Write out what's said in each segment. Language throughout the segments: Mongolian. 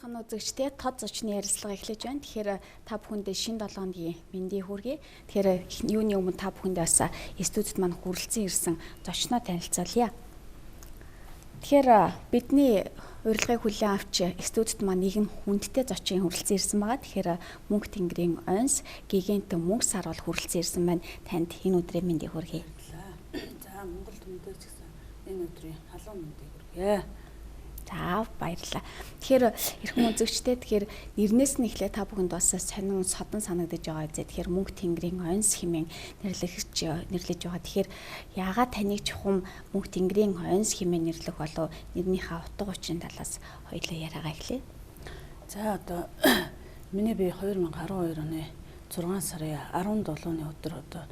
бацхан үзэгчтэй тод зочны ярилцлага эхлэж байна. Тэгэхээр та бүхэндээ шинэ 7 хоногийн мэндийг хүргэе. Тэгэхээр юуны өмнө та бүхэндээ бас студид маань хүрэлцэн ирсэн зочноо танилцуулъя. Тэгэхээр бидний урилгыг хүлээн авч студид маань нэгэн хүндтэй зочин хүрэлцэн ирсэн байгаа. Тэгэхээр Мөнх тэнгэрийн онс гигантын мөнх сар бол хүрэлцэн ирсэн байна. Танд энэ өдрийн мэндийг хүргэе. За Монгол түмдээ ч гэсэн энэ өдрийн халуун мэндийг хүргэе. За баярлалаа. Тэгэхээр эрхэм үзэгчтэй тэгэхээр нэрнээс нь эхлээ та бүхэнд бас сонин содон санагдаж байгаа үзээ. Тэгэхээр Мөнх тэнгэрийн онс хэмээн нэрлэж байгаа. Тэгэхээр яагаад таныг чухам Мөнх тэнгэрийн онс хэмээн нэрлэх болов? Нэрнийхээ утга учирын талаас хоёулаа яриагаа эхлэе. За одоо миний би 2012 оны 6 сарын 17-ны өдөр одоо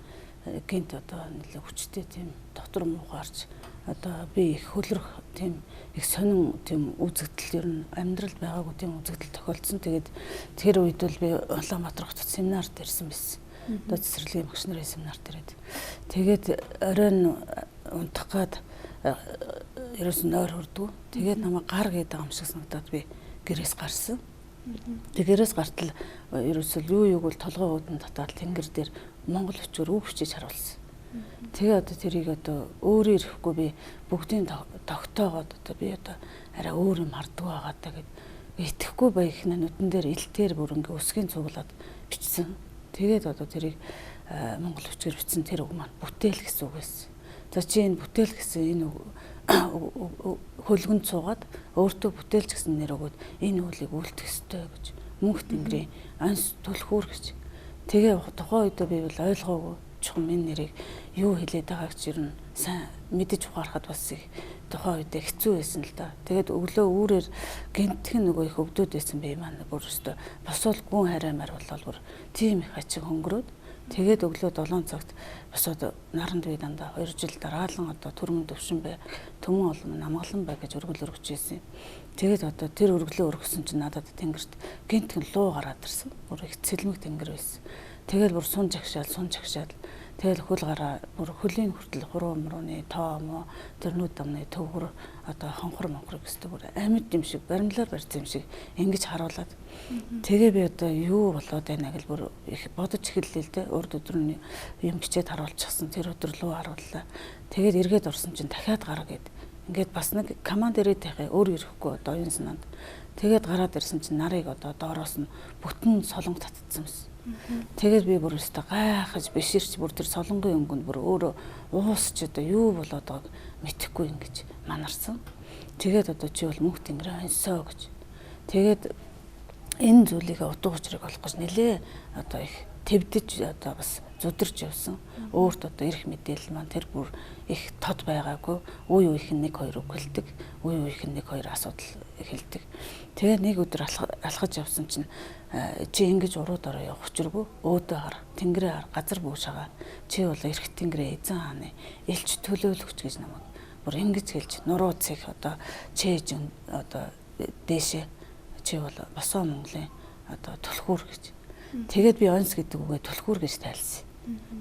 гинт одоо нэлээд хүчтэй тийм дотор муу гарч одоо би их хөлрөх тийм их сонин тийм үзэгдэл ер нь амьдралд байгаагүй тийм үзэгдэл тохиолдсон. Тэгээд тэр үед бол би Улаанбаатар хотод семинарт ирсэн байсан. Одоо цэцэрлэгийн багш нарын семинарт ирээд. Тэгээд оройн унтах гад ерөөс нь ойр хүрдгүү. Тэгээд намайг гар гээд байгаа юм шиг санагдаад би гэрээс гарсан. Тэгэрээс гартал ерөөсөө юу юуг бол толгой уудан татаад тэнгэр дээр Монгол өчөөр үг бичиж харуулсан. Тэгээ одоо тэрийг одоо өөрөө ирэхгүй би бүгдийн тогтоогоод одоо би одоо арай өөр юм харддаг байгаа даа гэд итгэхгүй баяхна нүдэн дээр илтээр бүр ингээ өсгийн цуглаад бичсэн. Тэгээд одоо тэрийг Монгол өчөөр бичсэн тэр үг маань бүтээл гэсэн үг байсан. За чи энэ бүтээл гэсэн энэ хөлгөнд суугаад өөртөө бүтээлч гэсэн нэр өгөөд энэ үлийг үлдэх ёстой гэж Мөнх тэнгэрийн онс түлхүүр гэж. Тэгээ тухайн үедээ би бол ойлгоогүй чухам энэ нэрийг юу хэлээд байгааг ч ер нь сайн мэдэж ухаарахад бас их тухайн үедээ хэцүү байсан л да. Тэгээд өглөө үүрээр гинтхэн нөгөө их өвдөд байсан би маань бүр өстө босвол гүн хараймаар болол бүр тийм их ачиг хөнгөрөөд тэгээд өглөө 7 цагт босоод наранд би дандаа 2 жил дараалан одоо төрмөн төвшин бай төмөн олон намгалан бай гэж өргөл өргөж ийсэн. Тэгээд одоо тэр өргөлөө өргөсөн чинь надад тэнгэрт гинтхэн луу гараад ирсэн. Бүр их цэлмэг тэнгэр байсан. Тэгэл бүр сун жагшаал тэгэл хөл гараа бүр хөлийн хүртэл хуруу мөрөний тоо мо тэрнүүд амны төвгөр одоо хонхор монхор гэстэй бүр амьд юм шиг баримлаар барьсан юм шиг ингэж харуулад тэгээ би одоо юу болоод байна гэл бүр их бодож эхэллээ л дээ. Урд өдрөний юм бичээд харуулчихсан тэр өдөр лөө харууллаа. Тэгээд эргээд орсон чинь дахиад гараа гэд ингээд бас нэг команд ирээд байхаа өөр ирэхгүй одоо оюун санаанд тэгээд гараад ирсэн чинь нарыг одоо доороос нь бүтэн солонг татцсан байсан. Тэгээд би бүр өстө гайхаж биширч бүр тэр солонгийн өнгөнд бүр өөрөө уусч одоо юу болоод байгааг мэдэхгүй ингэж манарсан. Тэгээд одоо чи бол Мөнх тэнгэрийн онсоо гэж. Тэгээд энэ зүйлийг утга учирыг олох гэж нэлээ одоо их твдэж одоо бас зүдэрч явсан. Өөрт одоо ирэх мэдээлэл маань тэр бүр их тод байгаагүй. Үе үеийн нэг хоёр үг хэлдэг. Үе үеийн нэг хоёр асуудал хэлдэг. Тэгээ нэг өдөр алхаж явсан чинь чи ингэж урууд ороо явах учиргүй. Өөдөө хар, тэнгэрээ хар, газар бүү шагаа. Чи бол эрх тэнгэрээ эзэн хааны элч төлөөлөгч гэж намайг бүр ингэж хэлж нурууц их одоо чээж одоо дээшээ чи бол босоо Монголын одоо түлхүүр гэж. Тэгээд би онс гэдэг үгээ түлхүүр гэж тайлсан.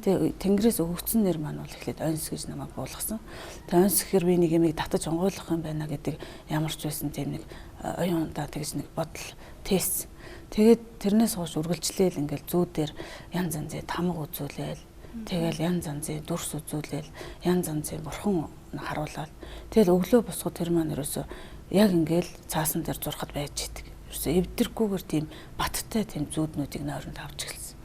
Тэгээ тэнгэрээс өгөгдсөн нэр маань бол эхлээд онс гэж намайг буулгасан. Тэгээ онс гэхээр би нэг юмыг татаж онгойлгох юм байна гэдэг ямар ч байсан тийм нэг оюундаа тэгж нэг бодол тест. Тэгээд тэрнээс хойш үргэлжлээл ингээл зүүдээр янз янзын тамга үзүүлээл тэгэл янз янзын дүрс үзүүлээл янз янзын бурхан харуулаад тэгэл өглөө босгод тэр маань ерөөсөө яг ингээл цаасан дээр зурхад байж идэг. Ерөөсөө эвдэрхгүйгээр тийм баттай тийм зүүднүүдийг нойронд авч эхэлсэн.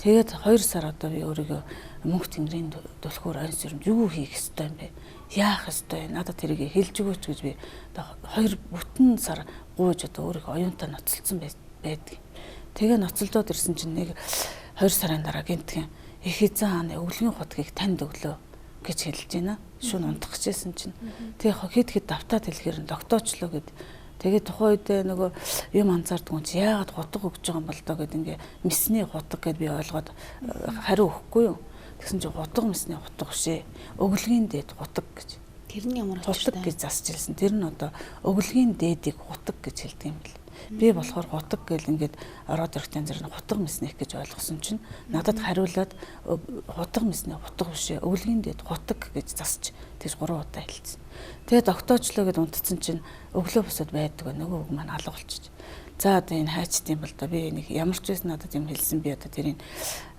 Тэгээд 2 сар одоо би өөрийгөө Мөнх тэнгэрийн түлхүүр онс юм юу хийх ёстой юм бэ? Яах ёстой? Надад тэрийг хэлж өгөөч гэж би одоо 2 бүтэн сар гуйж одоо өөрийгөө оюунтай ноцолцсон байдаг. Тэгээ ноцолдоод ирсэн чинь нэг 2 сарын дараа гинтхэн их эзэн хааны өвлгийн хутгийг танд өглөө гэж хэлж байна. Шүн унтах гэжсэн чинь тэгээ хэд хэд давтаад хэлэхээр тогтоочлоо гэд. Тэгээ тухайн үедээ нөгөө юм анзаардгүй чи яагаад хутга өгж байгаа юм бол доо гэд ингээ мясны хутга гэд би ойлгоод хариу өгөхгүй юу. Тэгсэн чинь хутга мясны хутга шээ. Өвлгийн дээд хутга гэж. Тэр нь ямар хутга гэж засч хэлсэн. Тэр нь одоо өвлгийн дээдийг хутга гэж хэлдэг юм бэл. Би болохоор гутаг гэл ингээд ороод ирэхдээ зэрэг гутаг мэснэх гэж ойлгосон чинь надад хариулаад гутаг мэснэ гутаг биш ээ. Өвлгийн дэд гутаг гэж засч тэгж 3 удаа хэлсэн. Тэгээд огтоочлоо гэд унтцсан чинь өглөө босоод байдаг нөгөө үг маань алга болчих. За одоо энэ хайчдсан бол да би нэг ямар ч байсан надад юм хэлсэн би одоо тэрийг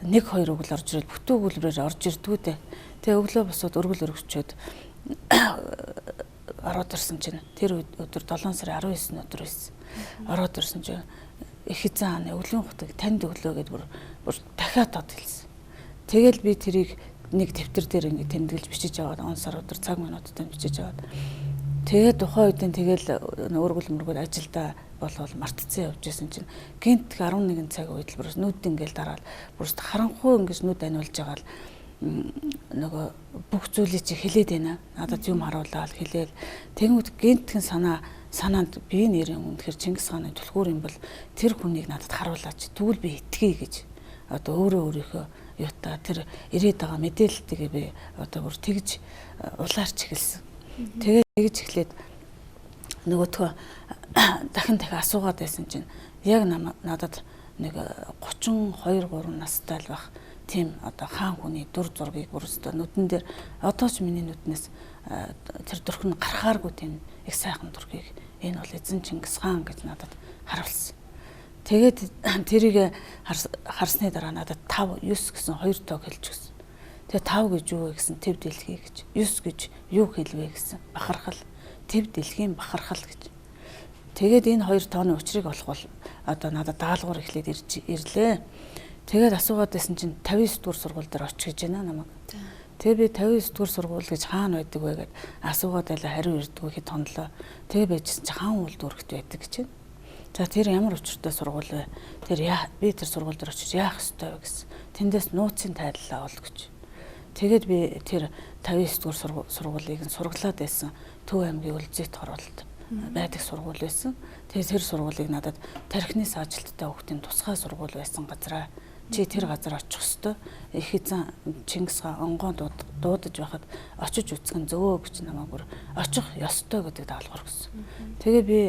1 2 өгөл орж ирэл бүтэн өгүүлбэрээр орж ирдгүү дээ. Тэгээ өглөө босоод өргөл өргөчөөд ороод ирсэн чинь тэр өдөр 7 сарын 19 өдөр байсан. Ороод ирсэн чинь их эзэн хааны өвлийн хутаг танд өглөө гэд бүр дахиад тод хэлсэн. Тэгэл би тэрийг нэг дэвтэр дээр ингэ тэмдэглэж бичиж аваад он сар өдөр цаг минутад бичиж аваад тэгээд тухайн үед нь тэгэл өргөл мөргөл ажилдаа болол мартцсан явж исэн чинь гинт 11 цаг үед л бүр нүд ингээл дараад бүр харанхуй ингэж нүд аниулж байгаа л нөгөө бүх зүйлийг чи хэлээд байна. Надад юм харуулаад хэлээл тэгмүүд гинтхэн санаанд би нэрийн үнэхээр Чингис хааны түлхүүр юм бол тэр хүнийг надад харуулаач тэгвэл би итгэе гэж одоо өөрийнхөө юута тэр ирээд байгаа мэдээлэлтэйгээ би одоо бүр тэгж улаарч эхэлсэн. Тэгээд тэгж эхлээд нөгөөтгөө дахин асуугаад байсан чинь яг надад нэг 32 3 настай л байх тийм одоо хаан хүний дүр зургийг бүрстөө нүдэн дээр одоо ч миний нүднээс тэр дүрх нь гарахааргүй тийм их сайхан дүрхийг энэ бол эзэн Чингис хаан гэж надад харуулсан. Тэгээд тэрийг харсны дараа надад 5 9 гэсэн 2 тоог хэлж өгсөн. Тэгээ 5 гэж юу вэ гэсэн төв дэлхий гэж 9 гэж юу хэлвэ гэсэн бахархал төв дэлхийн бахархал гэж. Тэгээд энэ 2 тооны учрыг олох бол одоо надад даалгавар эхлээд ирлээ. Тэгээд асуугаад байсан чинь 59 дугаар сургууль дээр очих гэж байна намайг. Тэгээ би 59 дугаар сургууль гэж хаана байдаг вэ гэд асуугаад байлаа хариу ирдгүү хэд тонлоо. Тэгээ байжсэн чинь хаан улд өргөт байдаг гэж байна. За тэр ямар учиртай сургууль вэ? Би тэр сургууль дээр очиж яах ёстой вэ гэсэн. Тэндээс нууцын тайллаа ол гэж. Тэгээд би тэр 59 дугаар сургуулийг нь сургалаад байсан Төв аймгийн Үлзийт хороолт байдаг сургууль байсан. Тэгээд тэр сургуулийг надад тархины саажилттай хүүхдийн тусгай сургууль байсан газараа чи тэр газар очих ёстой. Их эзэн Чингис хаан онгоо дуудаж байхад очиж үзэх нь зөө гэж намайг бүр очих ёстой гэдэг даалгавар өгсөн. Тэгээ би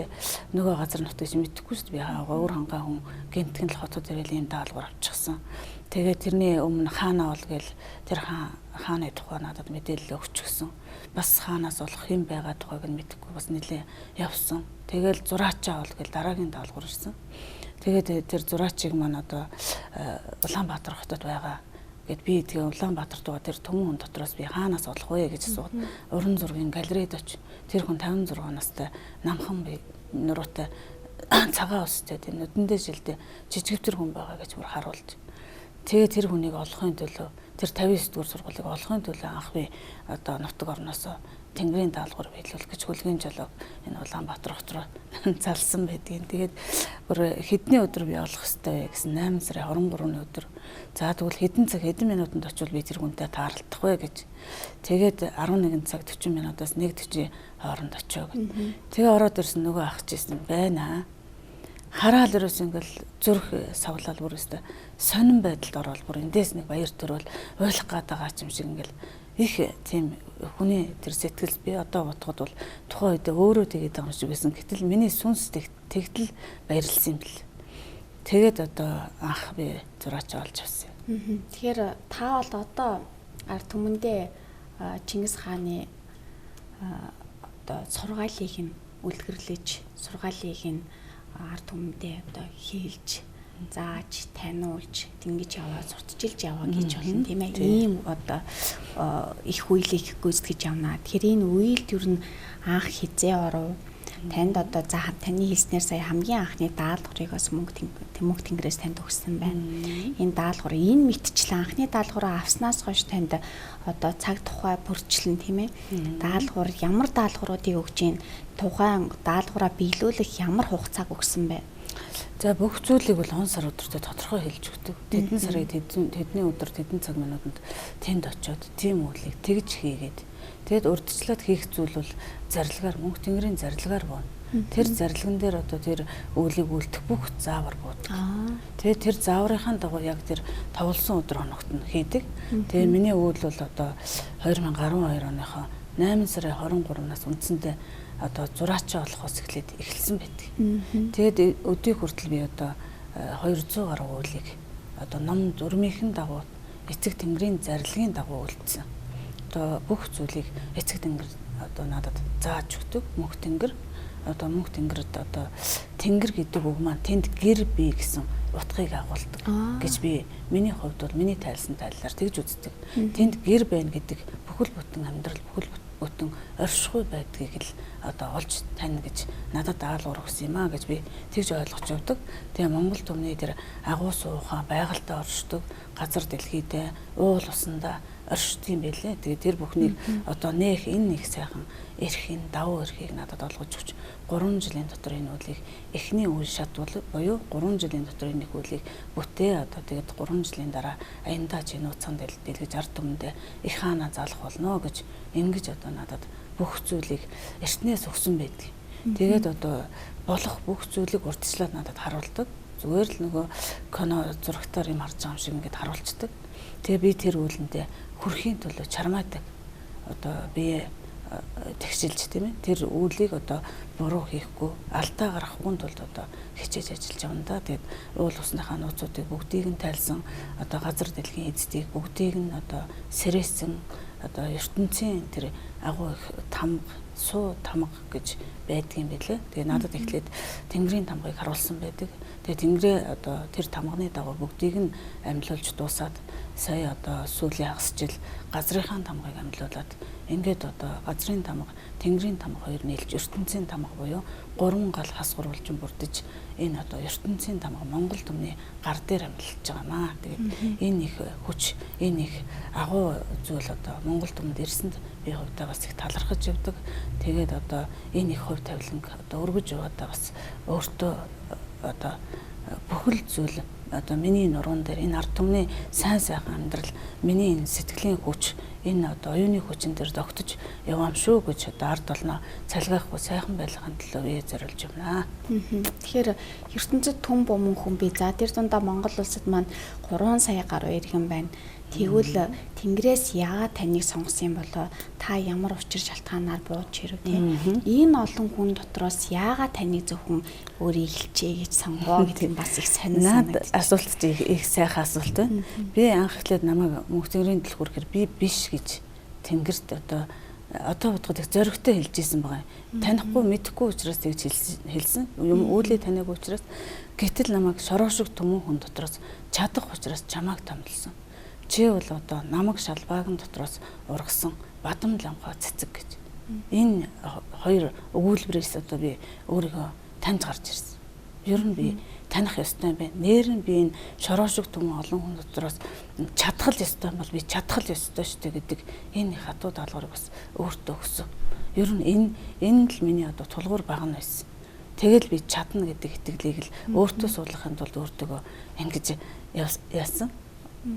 нөгөө газар нутгыг мэдэхгүй шүү дээ. Би өөр хангаа хүн гинтгэн л хотод ирэл ийм даалгавар авчихсан. Тэгээ тэрний өмнө хаанаа ол гээл тэр хааны тухай надад мэдээлэл өгчихсөн. Бас хаанаас болох юм байгаа тухайг нь мэдэхгүй бас нэлээ явсан. Тэгэл зураачаа ол гээл дараагийн даалгавар ирсэн. Тэгээд тэр зураачийг маань одоо Улаанбаатар хотод байгаа гэд би тэгээ Улаанбаатарт байгаа тэр түмэн хүн дотроос би хаанаас олох вэ гэж асууад уран зургийн галерейд очив. Тэр хүн 56 настай намхан би нуруутай цагаан устэй тэр нүдэндээ жилдээ жижигвтер хүн байгаа гэж бүр харуулж. Тэгээ тэр хүнийг олохын төлөө тэр 59 дугаар сургуулийг олохын төлөө анх би одоо нутаг орноос Тэнгэрийн даалгавар биелүүлэх гэж хөлгийн жолоог энэ Улаанбаатар хот руу залсан байдгийн. Тэгээд бүр хэдний өдөр би олох ёстой вэ гэсэн 8 сарын 23-ны өдөр. За тэгвэл хэдэн цаг хэдэн минутанд очивол би тэр хүнтэй тааралдах вэ гэж. Тэгээд 11 цаг 40 минутаас 1:40 хооронд очив гэв. Тэгээ ороод ирсэн нөгөө ах чийсэн байна. Хараал өрөөс ингээл зүрх савлал бүр өстө сонирн байдалд ороод бүр эндээс нэг баяр төрөл ойлгох гээд байгаа юм шиг ингээл их тийм хүний тэр сэтгэл би одоо бодоход бол тухайн үед өөрөө тэгээд байгаа юм шиг байсан. Гэтэл миний сүнс тэгтэл баярлсан юм бэл. Тэгээд одоо анх би зураач олж авсан. Тэгэхээр та бол одоо ард түмэндээ Чингис хааны одоо сургаалыг нь үлгэрлэж сургаалыг нь ард түмэндээ одоо хийлж зааж таниулж тэнгиж яваа сурталчилж яваа гэж болно тийм ээ. Ийм одоо их үеийг гүйцэтгэж явна. Тэгэхээр энэ үеэлд юу н анх хизээ оров танд одоо за таны хэлснээр сая хамгийн анхны даалгаврыг бас Мөнх Тэнгэрээс танд өгсөн байна. Энэ даалгавар энэ мэтчлэн анхны даалгавраа авснаас хойш танд одоо цаг тухай бүрчлэн тийм ээ. Даалгавар ямар даалгавруудыг өгч ийн тухайн даалгавраа биелүүлэх ямар хугацааг өгсөн бэ? За бүх зүйлийг бол он сар өдөртөө тодорхой хэлж өгдөг. Тэдэн сарын тэдний өдөр тэдэн цаг минутанд тэнд очиод тийм үйлийг тэгж хийгээд тэгэд урдчлаад хийх зүйл бол зарилгаар Мөнх Тэнгэрийн зарилгаар боо. Тэр зарилган дээр одоо тэр үйлийг үлдэх бүх заавар буудаг. Тэгээд тэр зааврынхаа дагуу яг тэр тоглосон өдөр хоногт нь хийдэг. Тэгээд миний үйл бол одоо 2012 оныхоо 8 сарын 23-наас үндсэндээ одоо зураач болохоос эхэлсэн байдаг. Тэгээд өдийг хүртэл би одоо 200 гаруй уулыг одоо ном зурмынхын дагуу эцэг тэнгэрийн зарилгын дагуу үлдсэн. Одоо бүх зүйлийг эцэг тэнгэр одоо надад зааж өгдөг. Мөнх тэнгэр одоо мөнх тэнгэрд одоо тэнгэр гэдэг үг маань тэнд гэр бий гэсэн утгыг агуулдаг гэж би миний хувьд бол миний тайлсан тайллаар тэгж үздэг. Тэнд гэр байна гэдэг бүхэл бүтэн амьдрал бүхэл бүтэн оршихуй байдгийг л одоо олж тань гэж надад даалгавар өгсөн юм а гэж би тэгж ойлгож явдаг. Тэгээ Монгол түмний дээр агуу суухан байгальтай оршдог, газар дэлхийдээ уул усандаа оршд юм байлээ. Тэгээ тэр бүхнийг одоо нэх энэ нэг сайхан эрхийн давуу эрхийг надад олгож өгч 3 жилийн дотор энэ үлийг эхний үйл шат буюу 3 жилийн дотор энэ үлийг бүтээ одоо тэгээд 3 жилийн дараа аяндаа чи нууцхан дэлгэж ард түмэндээ их хаана залах болно гэж ингэж одоо надад бүх зүйлийг эртнээс өгсөн байдаг. Тэгээд одоо болох бүх зүйлийг урьдчилаад надад харуулдаг. Зүгээр л нөгөө кино зурагтаар юм харж байгаа юм шиг ингээд харуулцдаг. Тэгээ би тэр үүлэндээ хүрхийн төлөө чармаадаг. Одоо би тэгшилж тийм ээ тэр үүлийг одоо буруу хийхгүй алдаа гаргахгүй тулд одоо хичээж ажиллаж байгаа юм да. Тэгээд уул усныхаа нууцуудыг бүгдийг нь тайлсан одоо газар дэлхийн эзэдийг бүгдийг нь одоо сэрээсэн одоо ертөнцийн тэр агуу их тамга суу тамга гэж байдаг юм билээ. Тэгээ надад эхлээд тэнгэрийн тамгыг харуулсан байдаг. Тэгээ тэнгэрээ одоо тэр тамганы дагуу бүгдийг нь амьлуулж дуусаад сая одоо сүүлийн хагас жил газрынхаа тамгыг амьлуулад ингээд одоо газрын тамга, тэнгэрийн тамга хоёр нийлж ертөнцийн тамга буюу 3 гал хас гурвалжин бүрдэж энэ одоо ертөнцийн тамга Монгол түмний гар дээр амьлж байгаа маа. Тэгээд энэ их хүч, энэ их агуу зүйл одоо Монгол түмэнд ирсэнд би хувьдаа бас их талархаж явдаг. Тэгээд одоо энэ их хувь тавиланг одоо өргөж яваадаа бас өөртөө одоо бүхэл зүйл одоо миний нуруунд дээр энэ ард түмний сайн сайхан амьдрал миний энэ сэтгэлийн хүч энэ одоо оюуны хүчин дээр тогтож яваам шүү гэж одоо ард олноо цалгаахгүй сайхан байлгахын төлөө бие зориулж байна. Тэгэхээр ертөнцид түн бомон хүн бий. За тэр дундаа Монгол улсад маань 3 сая гаруй иргэн байна. Тэгвэл Тэнгэрээс яагаад таныг сонгосон болоо та ямар учир шалтгаанаар бууж ирв тийм энэ олон хүн дотроос яагаад таныг зөвхөн өөрөө хэлчихье гэж сонгоо гэдэг нь бас их сонир санагдаж байна. Асуулт чи их сайхан асуулт байна. Би анх эхлээд намайг мөнх тэнгэрийн дэлгүүрээр би биш гэж Тэнгэрт одоо бодоход их зоригтой хэлж ийсэн байгаа. Танихгүй мэдэхгүй учраас тэгж хэлсэн. Юм үүлээ таних учраас гэтэл намайг шороо шиг төмөн хүн дотроос чадах учраас чамааг томлсон. Чи бол одоо намаг шалбаагийн дотроос ургасан бадам ланхаа цэцэг гэж. Энэ хоёр өгүүлбэрээс одоо би өөрийгөө таньж гарч ирсэн. Ер нь би таних ёстой юм байна. Нээр нь би энэ шороо шиг түмэн олон хүн дотроос чадхал ёстой бол би чадхал ёстой шүү дээ гэдэг энэ их хатуу даалгаврыг бас өөртөө өгсөн. Ер нь энэ л миний одоо тулгуур багна байсан. Тэгэл би чадна гэдэг итгэлийг л өөртөө суулгахын тулд өөртөөгөө ингэж яасан.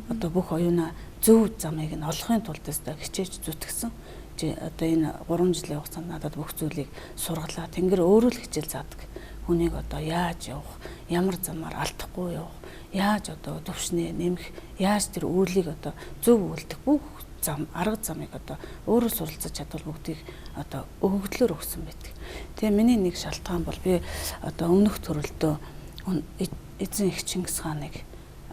Одоо бүх оюуна зөв замыг нь олохын тулд өстой хичээж зүтгэсэн. Одоо энэ 3 жилийн хугацаанд надад бүх зүйлийг сургалаа. Тэнгэр өөрөө л хичээл заадаг. Хүнийг одоо яаж явах, ямар замаар алдахгүй явах, яаж одоо төвшнээ нэмэх, яаж тэр үйлийг одоо зөв үлдэх бүх зам, арга замыг одоо өөрөө суралцаж чадвал бүгдийг одоо өгөгдлөөр өгсөн байдаг. Тэгээ миний нэг шалтгаан бол би одоо өмнөх төрөлдөө эзэн их Чингис хааныг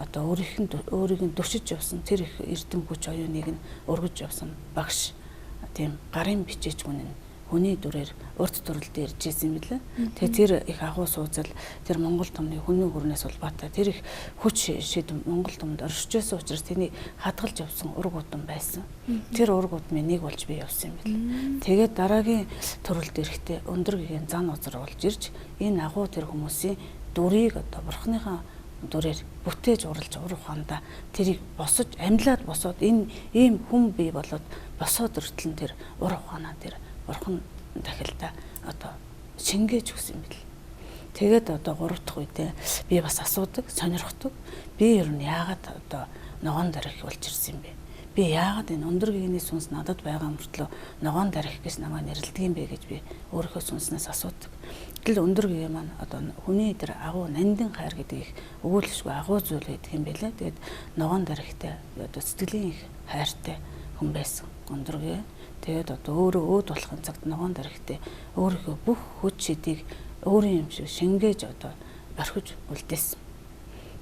одоо өөрийг нь душиж явсан тэр их эрдэм хүч оюуныг нь өргөж явсан багш тийм гарын бичээчгүн нь хүний дүрээр урт төрөлд ирж ирсэн юм билээ. Тэгээ тэр их агуу сууцал тэр Монгол түмний хүний хүрнээс улбаатай тэр их хүч шид Монгол түмэнд оршиж байсан учраас тэнийг хадгалж явсан ураг удам байсан. Тэр ураг удмын нэг болж би явсан юм билээ. Тэгээд дараагийн төрөлд ирэхдээ өндөр гэгийн зан узар болж ирж энэ агуу тэр хүмүүсийн дүрийг одоо бурхныхаа дүрээр бүтээж уралж ур ухаандаа тэрийг босож амьлаад босоод энэ ийм хүн бий болоод босоод өртлөн тэр ур ухаанаа тэр бурхан дахилдаа одоо шингээж өгсөн юм бэл. Тэгээд одоо 3 дахь үедээ би бас асуудаг, сонирхдаг. Би ер нь яагаад одоо ногоон дарих болж ирсэн юм бэ? Би яагаад энэ өндөр гэгэний сүнс надад байгаа мөртлөө ногоон дарих гэж намайг нэрлэдэг юм бэ гэж би өөрийнхөө сүнснээс асуудаг. Тэгэл өндөр гэгээ маань одоо хүний дээр агуу нандин хайр гэдэг их өгүүлшгүй агуу зүйл байдаг юм байлаа. Тэгээд ногоон дарихтай одоо сэтгэлийн их хайртай хүн байсан өндөр гэгээ. Тэгээд одоо өөрөө өөд болохын цагт ногоон дарагтай өөрийнхөө бүх хүч шидийг өөрийн юм шиг шингээж одоо орхиж үлдээсэн.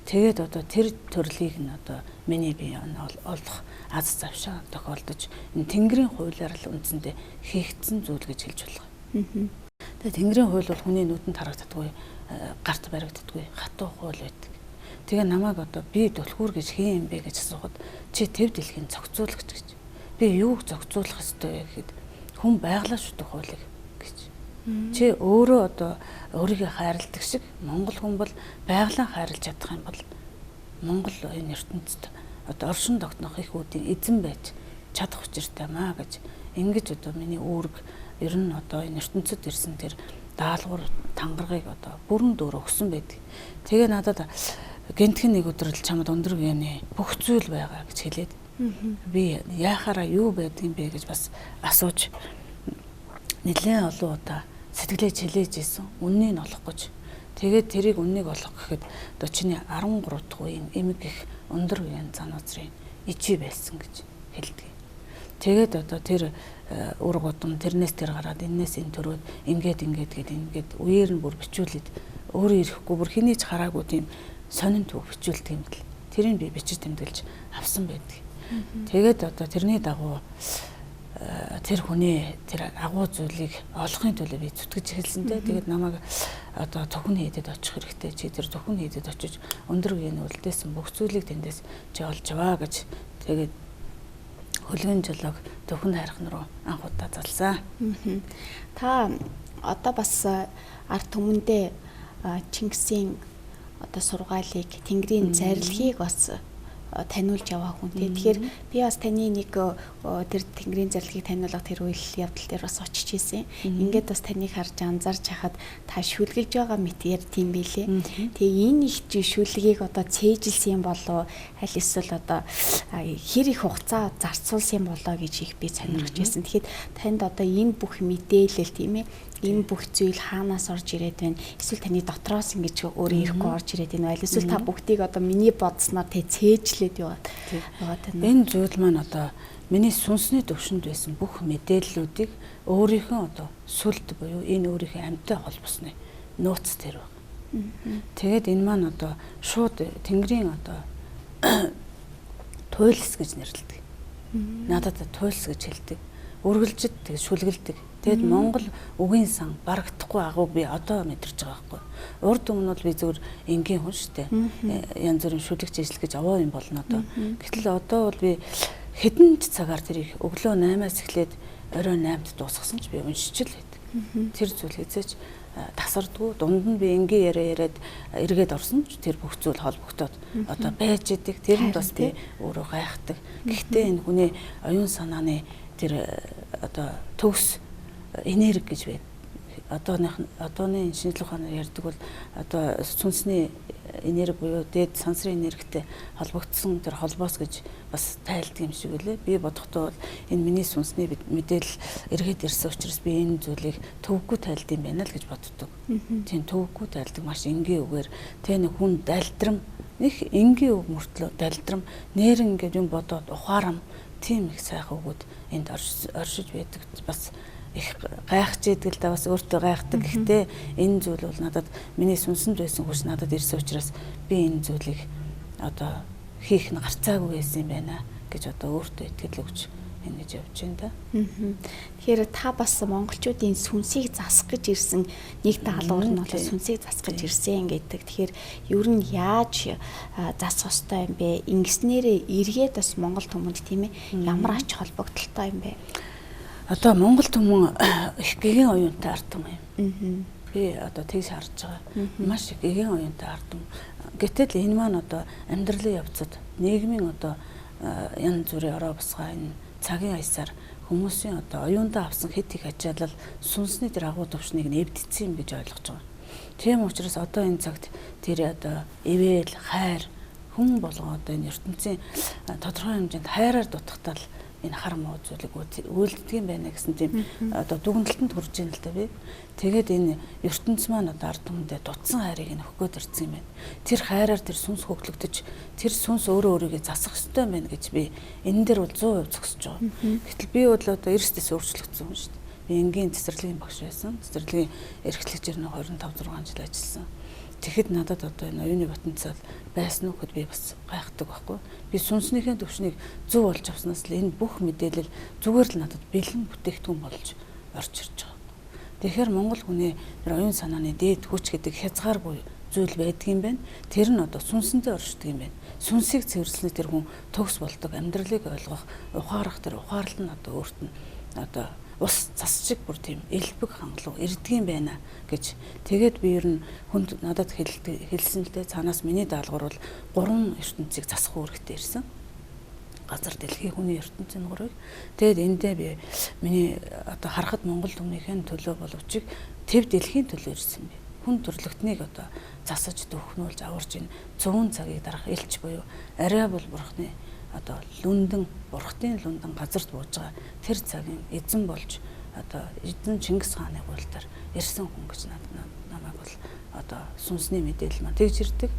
Тэгээд одоо тэр төрлийг нь одоо миний бие олох аз завшаа тохиолдож энэ Тэнгэрийн хуулиар л үндсэндээ хийгдсэн зүйл гэж хэлж болох. Тэгээд Тэнгэрийн хууль бол хүний нүдэнд харагддаггүй, гарт баригддаггүй хатуу хууль байдаг. Тэгээ намайг одоо би түлхүүр гэж хийн юм бэ гэж асуухад чи төв дэлхийн зохицуулагч гэж. Би юуг зохицуулах ёстой вэ гэхэд хүн байглаа шүтэх хуулийг гэж. Чи өөрөө одоо өөрийгөө хайрладаг шиг Монгол хүн бол байглаа хайрлаж чадах юм бол Монгол энэ ертөнцид одоо оршин тогтнох их үүдийн эзэн байж чадах учиртай маа гэж ингэж одоо миний үүрэг ер нь одоо энэ ертөнцид ирсэн тэр даалгавар тангарагыг одоо бүрэн дөөр өгсөн байдаг. Тэгээ надад гэнтхэн нэг өдөр л чамд өндөр гэнэ бүх зүйл байгаа гэж хэлээд би яахаараа юу байдгийг бэ гэж бас асууж нэлээд олон удаа сэтгэлээ чилээж исэн. Үннийг нь олох гэж. Тэгээд тэрийг үннийг олох гэхэд одоо чиний 13 дахь үеийн эмэг их өндөр үеийн зан үзрийн ичи байсан гэж хэлдэг. Тэгээд одоо тэр үр гудам тэрнээс тэр гараад энээс энэ төрөөд ингээд үеэр нь бүр бичүүлээд өөрөө ирэхгүй бүр хэний ч хараагүй тийм сонин төв бичүүлдэг юм бэл. Тэрийг би бичиж тэмдэглэж авсан байдаг. Тэгээд одоо тэрний дагуу тэр хүний тэр агуу зүйлийг олохын төлөө би зүтгэж эхэлсэнтэй. Тэгээд намайг одоо төхөн хийдэд очих хэрэгтэй. Чи тэр төхөн хийдэд очиж өндөр үеийн үлдээсэн бүх зүйлийг тэндээс чи олж аваа гэж тэгээд хөлгөн жолоог төхөн хайрхан руу анх удаа залсан. Та одоо бас ард түмэндээ Чингисийн одоо сургаалыг Тэнгэрийн зарлигийг бас таниулж яваа хүн. Тэгэхээр би бас таны нэг тэр Тэнгэрийн зарлигийг таниулах тэр үйл явдал дээр бас очиж ийсэн. Ингээд бас таныг харж анзаарч хахад та шүлгэлж байгаа мэт ярьдсан байлээ. Тэгээ энэ их шүлгийг одоо цээжилсэн болов аль эсвэл одоо хэр их хугацаа зарцуулсан болоо гэж их би сонирхож байсан. Тэгэхээр танд одоо энэ бүх мэдээлэл тийм ээ энэ бүх зүйл хаанаас орж ирээд байна? Эсвэл таны дотроос ингэж өөрөө ирэхгүй орж ирээд байна уу? Эсвэл та бүгдийг одоо миний бодсноор тэ цээжлээд яваад байна. Энэ зүйл маань одоо миний сүнсний төвшөнд байсан бүх мэдээллүүдийг өөрийнхөө одоо сүлд буюу энэ өөрийнхөө амьтаа холбосны нууц тэр байна. Тэгээд энэ маань одоо шууд Тэнгэрийн одоо туйлс гэж нэрлэдэг. Надад туйлс гэж хэлдэг. Үргэлжид тэг шүлгэлдэг. Тэгэд Монгол үгийн сан барагдахгүй агууг би одоо мэдэрч байгаа байхгүй. Урд өмнө бол би зөвхөн энгийн хүн шүү дээ. Янз бүрийн шүлэгч ажил гэж аваа юм болно одоо. Гэтэл одоо бол би хэдэн ч цагаар тэрийг өглөө 8-аас эхлээд оройн 8-д дуусгасан ч би уншиж л байдаг. Тэр зүйл хэзээч тасардгүй. Дунд нь би энгийн яриад эргээд орсон ч тэр бүх зүйл холбогдоод одоо байж идэг. Тэр нь бас би өөрөө гайхдаг. Гэхдээ энэ хүний оюун санааны тэр одоо төгс энерги гэж байна. Одооны шинжлэх ухаанаар ярьдаг бол одоо сүнсний энерги буюу дээд сансрын энергитэй холбогдсон тэр холбоос гэж бас тайлдаг юм шиг үлээ. Би бодохдоо бол энэ миний сүнсний мэдээлэл эргээд ирсэн учраас би энэ зүйлийг төвөггүй тайлд юм байна л гэж боддог. Тийм төвөггүй тайлдаг маш энгийн үгээр тэ нэг хүн дайлдрам нэг энгийн үг мөртлөө дайлдрам нэр ингээд юм бодоод ухаарам тийм их сайхан үгүүд энд оршиж байдаг. Бас их гайхаж идэг л да бас өөртөө гайхдаг. Гэхдээ энэ зүйл бол надад миний сүнсэнд байсан хүч надад ирсэн учраас би энэ зүйлийг одоо хийх нь гарцаагүй байсан юм байна гэж одоо өөртөө итгэл өгч ингэж явж байна да. Тэгэхээр та бас монголчуудын сүнсийг засах гэж ирсэн нэг даалгавар нь бол сүнсийг засах гэж ирсэн гэдэг. Тэгэхээр ер нь яаж засах ёстой юм бэ? Ингэснээрээ эргээд бас монгол хүмүүнд тийм ээ ямар ач холбогдолтой юм бэ? Одоо монгол түмэн их гэгэн оюунтай ард түмэн юм. Би одоо тэгж харж байгаа. Маш их гэгэн оюунтай ард түмэн. Гэтэл энэ маань одоо амьдралын явцад нийгмийн одоо янз бүрийн ороо босгоо энэ цагийн аясаар хүмүүсийн одоо оюундаа авсан хэд их ачаалал сүнсний тэр агуу төвшнийг нэвдсэн юм гэж ойлгож байгаа. Тийм учраас одоо энэ цагт тэр одоо ивэл хайр хүн болгоо одоо энэ ертөнцийн тодорхой хэмжээнд хайраар дутагтал энэ хар муу зүйлийг үйлддэг юм байна гэсэн тийм одоо дүгнэлтэнд хүрж ийн л да би. Тэгээд энэ ертөнц маань одоо ард түмэндээ дутсан хайрыг нөхөх гээд ирсэн юм байна. Тэр хайраар тэр сүнс хөглөгдөж тэр сүнс өөрөө өөрийгөө засах ёстой юм байна гэж би энэ дээр бол 100% зогсож байгаа. Гэтэл би бол одоо эрсдэс өөрчлөгдсөн юм шүү дээ. Би энгийн цэцэрлэгийн багш байсан. Цэцэрлэгийн эрхлэгчээр нэг 25 6 жил ажилласан. Тэгэхэд надад одоо энэ оюуны потенциал байсан уу гэхэд би бас гайхдаг байхгүй. Би сүнснийхээ төвшнийг зөв олж авснаас л энэ бүх мэдээлэл зүгээр л надад бэлэн бүтээгдэхүүн болж орж ирж байгаа. Тэгэхээр Монгол хүний оюун санааны дээд хүч гэдэг хязгааргүй зүйл байдгийн байна. Тэр нь одоо сүнсэндээ оршдог юм байна. Сүнсийг цэвэрлснээр тэр хүн төгс болдог, амьдралыг ойлгох, ухаарах тэр ухаарлал нь одоо өөрт нь одоо ус цас шиг бүр тийм элбэг хангалуун ирдгийм байна гэж. Тэгээд би ер нь хүнд надад хэлсэн л дээ, цаанаас миний даалгавар бол 3 ертөнцийг засах үүрэгтэй ирсэн. Газар дэлхийн хүний ертөнцийн 3-ыг. Тэгээд эндээ би миний одоо харахад Монгол түмнийхэн төлөө боловч төв дэлхийн төлөө ирсэн би. Хүн төрлөختнийг одоо засаж дөхнүүлж аварж ин 100 цагийг дарах элч буюу арай бол бурхны одоо лүндэн бурхтын лүндэн газарт бууж байгаа тэр цагийн эзэн болж одоо эзэн Чингис хааны гуйлтаар ирсэн хүн гэж намайг бол одоо сүнсний мэдээлэл маань тэгж ирдэг.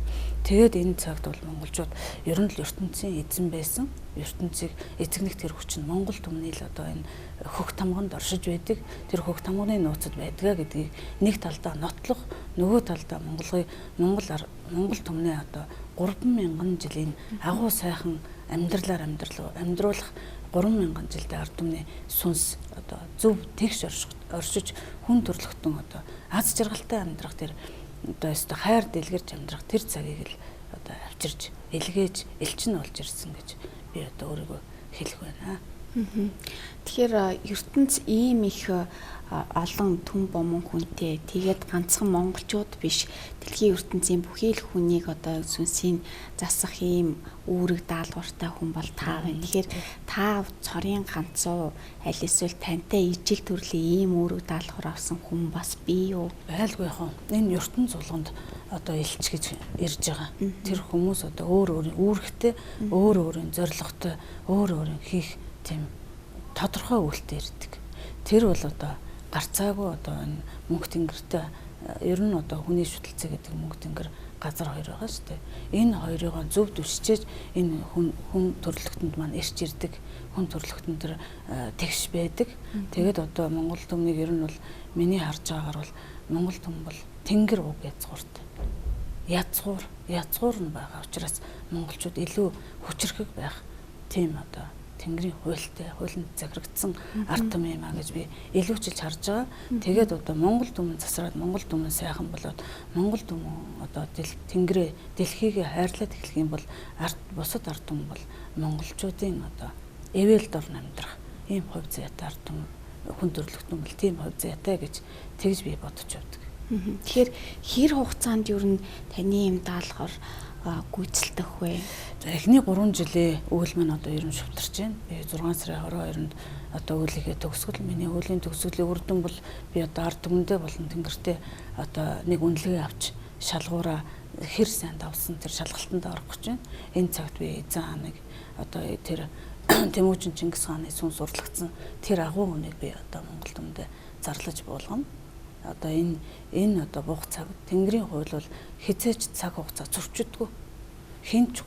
Тэгээд энэ цагт бол монголчууд ер нь л ертөнцийн эзэн байсан. ертөнцийг эзэгнэх тэр хүч нь Монгол түмний л одоо энэ хөх тамганд оршиж байдаг. Тэр хөх тамганы нууцад байдгаа гэдгийг нэг талдаа нотлох, нөгөө талдаа Монгол түмний одоо 3000 жилийн агуу сайхан амьдралаар амьдруулах 3000 жилдээ ард түмний сүнс одоо зөв тэгш оршиж хүн төрлөختөн одоо аз жаргалтай амьдрах тэр одоо өстө хайр дэлгэрж амьдрах тэр цагийг л одоо авчирж илгээж элчин болж ирсэн гэж би одоо өөрийгөө хэлэх байна. Тэгэхээр ертөнц ийм их олон түн бомон хүнтэй тэгээд ганцхан монголчууд биш дэлхийн ертөнцийн бүхий л хүнийг одоо сүнсийн засах ийм үүрэг даалгавартай хүн бол та байна. Тэгэхээр та цорын ганцуу аль эсвэл тантай ижил төрлийн ийм үүрэг даалгавар авсан хүн бас бий юу? Байлгүй яхан. Энэ ертөнц болгонд одоо илч гэж ирж байгаа. Тэр хүмүүс одоо өөр өөрийн үүрэгтэй, өөр өөрийн зорилготой, өөр өөрийн хийх тийм тодорхой үйлдэл ирдэг. Тэр бол одоо гарцаагүй одоо энэ мөнх тэнгэртэй ер нь одоо хүний шүтэлцээ гэдэг мөнх тэнгэр газар хоёр байгаа шүү дээ. Энэ хоёрыг зөв дүрсчээж энэ хүн төрлөختөнд маань ирж ирдэг. Хүн төрлөختөнд тэр тэгш байдаг. Тэгээд одоо Монгол түмнийг ер нь бол миний харж байгаагаар бол Монгол түм бол тэнгэр уг язгууртай. Язгуур нь байгаа учраас монголчууд илүү хүчрхэг байх тийм одоо тэнгэрийн хуйлтай, хуулинд захирагдсан ард түмэн юм а гэж би илүүчилж харж байгаа. Тэгээд одоо Монгол түмэн засраад Монгол түмэн сайхан болоод Монгол түмэн одоо тэнгэрээ дэлхийгээ хайрлаад эхлэх юм бол бусад ард түмэн бол монголчуудын одоо эвэл дор амьдрах ийм хувь заяатай ард түмэн хүн төрлөختөн бол тийм хувь заяатай гэж тэгж би бодож явдаг. Тэгэхээр хэр хугацаанд юу н таны юм даалгавар гүйцэлдэх вэ? За эхний 3 жилийн үйл маань одоо ер нь шүтэрч байна. Би 6 сарын 22-нд одоо үйлийнхээ төгсгөл миний үеийн төгсгөлийн үр дүн бол би одоо ард түмэндээ болон тэнгэртээ одоо нэг үнэлгээ авч шалгуураа хэр сайн давсан тэр шалгалтанд орох гэж байна. Энэ цагт би эзэн хааныг одоо тэр Тэмүжин Чингис хааны сүнс урлагдсан тэр агуу хүнийг би одоо Монгол түмэндээ зарлаж буулгана. Одоо энэ одоо бух цаг тэнгэрийн хууль бол хизээч цаг хугацаа зөрчидгүй. Хинч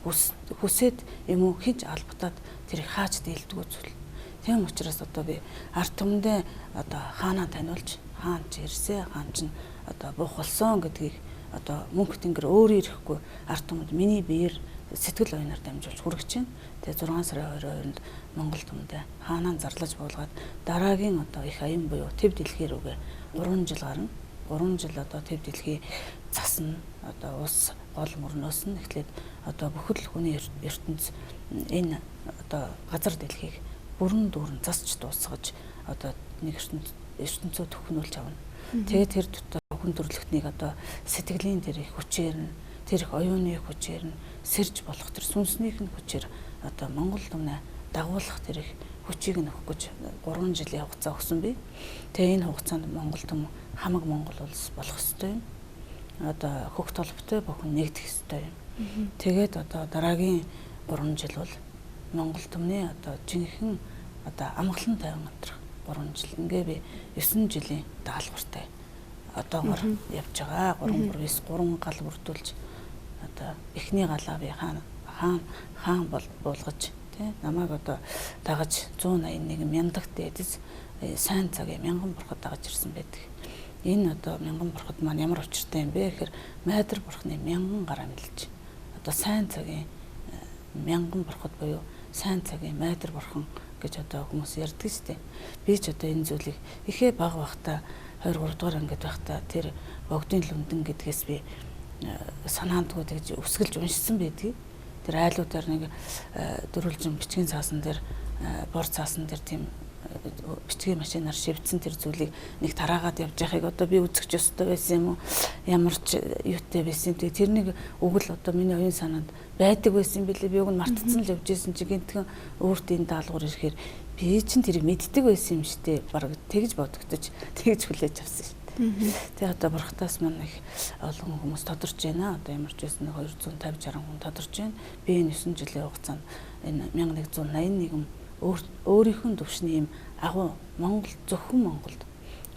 хүсээд юм уу хинч албатаад тэрийг хааж дийлдэг зүйл. Тийм учраас одоо би ард түмэндээ одоо хаанаа таниулж хаан ч ирсэ хаан ч одоо бух болсон гэдгийг одоо мөнх тэнгэр өөрөө ирэхгүй ард түмэнд миний биеэр сэтгэл оюунаар дамжуулж хүргэж байна. Тэгээ 6 сарын 22-нд Монгол түмэндээ хаанаа зарлаж буулгаад дараагийн одоо их аян буюу төв дэлхий рүүгээ 3 жил гарна. 3 жил одоо төв дэлхий засна. Одоо ус гол мөрнөөс нь эхлээд одоо бүхэл хүний ертөнц энэ одоо газар дэлхийг бүрэн дүүрэн засч дуусгаж одоо нэг ертөнцөө төхнүүлж авна. Тэгээд тэр хүн төрлөختнийг одоо сэтгэлийн тэр их хүчээр нь тэр их оюуны хүчээр нь сэрж болох тэр сүнснийх нь хүчээр одоо Монгол түмнээ дагуулах тэр их хүчийг нөхөх гэж 3 жилийн хугацаа өгсөн би. Тэгээ энэ хугацаанд Монгол түмэн хамаг Монгол улс болох ёстой юм. Одоо хөх толботой бүхэн нэгдэх ёстой юм. Тэгээд одоо дараагийн 3 жил бол Монгол түмний одоо жинхэнэ одоо амгалан тайван амьдрах 3 жил. Ингээ би 9 жилийн даалгавартай одоогоор явж байгаа. 3 гал бүрдүүлж одоо эхний галаа би хаан буулгаж тий намайг одоо дагаж 181 мянгад дэдэс сайн цагийн мянган бурхад дагаж ирсэн байдаг. Энэ одоо мянган бурхад маань ямар учиртай юм бэ гэхээр Майдар бурхны мянган гараа мэлж одоо сайн цагийн мянган бурхад буюу сайн цагийн Майдар бурхан гэж одоо хүмүүс ярьдаг шүү дээ. Би ч одоо энэ зүйлийг ихээ бага байхдаа 23 дугаар ангид байхдаа тэр богдын лүндэн гэдгээс би санаандгүй тэгж өсгөлж уншсан байдгийг. Тэр айлуудаар нэг дөрвөлжин бичгийн цаасан дээр бор цаасан дээр тийм бичгийн машинаар шивдсэн тэр зүйлийг нэг тараагаад явж байхыг одоо би үзэх ёстой байсан юм уу? Ямар ч юутай байсан юм. Тэрнийг өгөл одоо миний оюун санаанд байдаг байсан билээ. Би уг нь мартцсан л явж байсан чи гинтхэн өөртөө энэ даалгавар ирэхээр би чинь тэрийг мэддэг байсан юм штэ. Бараг тэгж бодогдож тэгж хүлээж авсан штэ. Тэгээ одоо бурхтаас маань их олон хүмүүс тодорч байна. Одоо ямар ч байсан 250 60 хүн тодорч байна. Би энэ 9 жилийн хугацаанд энэ 1181 өөрийнхөө төвшний юм агуу Монгол зөвхөн Монголд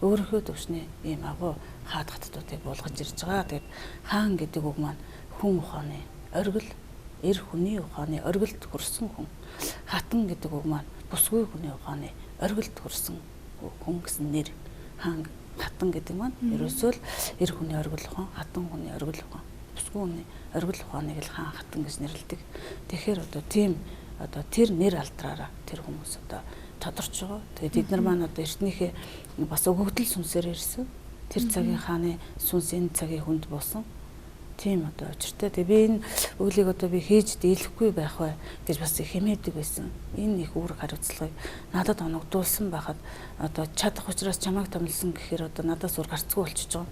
өөрийнхөө төвшний ийм агуу хаад хаттуудыг буулгаж ирж байгаа. Тэгээд хаан гэдэг үг маань хүн ухааны оргил, эр хүний ухааны оргилд хүрсэн хүн. Хатан гэдэг үг маань бүсгүй хүний ухааны оргилд хүрсэн хүн гэсэн нэр. Хаан хатан гэдэг маань ерөөсөө л эр хүний оргил ухаан, хатан хүний оргил ухаан, бүсгүй хүний оргил ухааныг л хаан хатан гэж нэрлэдэг. Тэгэхээр одоо тийм одоо тэр нэр алдраараа тэр хүмүүс одоо тодорч байгаа. Тэгээд бид нар маань одоо эртнийхээ бас өгөгдөл сүнсээр ирсэн. Тэр цагийн хааны сүнс энэ цагийн хүнд буусан. Тийм одоо учиртай. Тэгээ би энэ өглийг одоо би хийж дийлэхгүй байх бай гэж бас их хэмээдэг байсан. Энэ их үүрэг хариуцлагыг надад оногдуулсан байхад одоо чадах учраас чамайг томилсон гэхээр одоо надаас үр гарцгүй болчихж байгаа.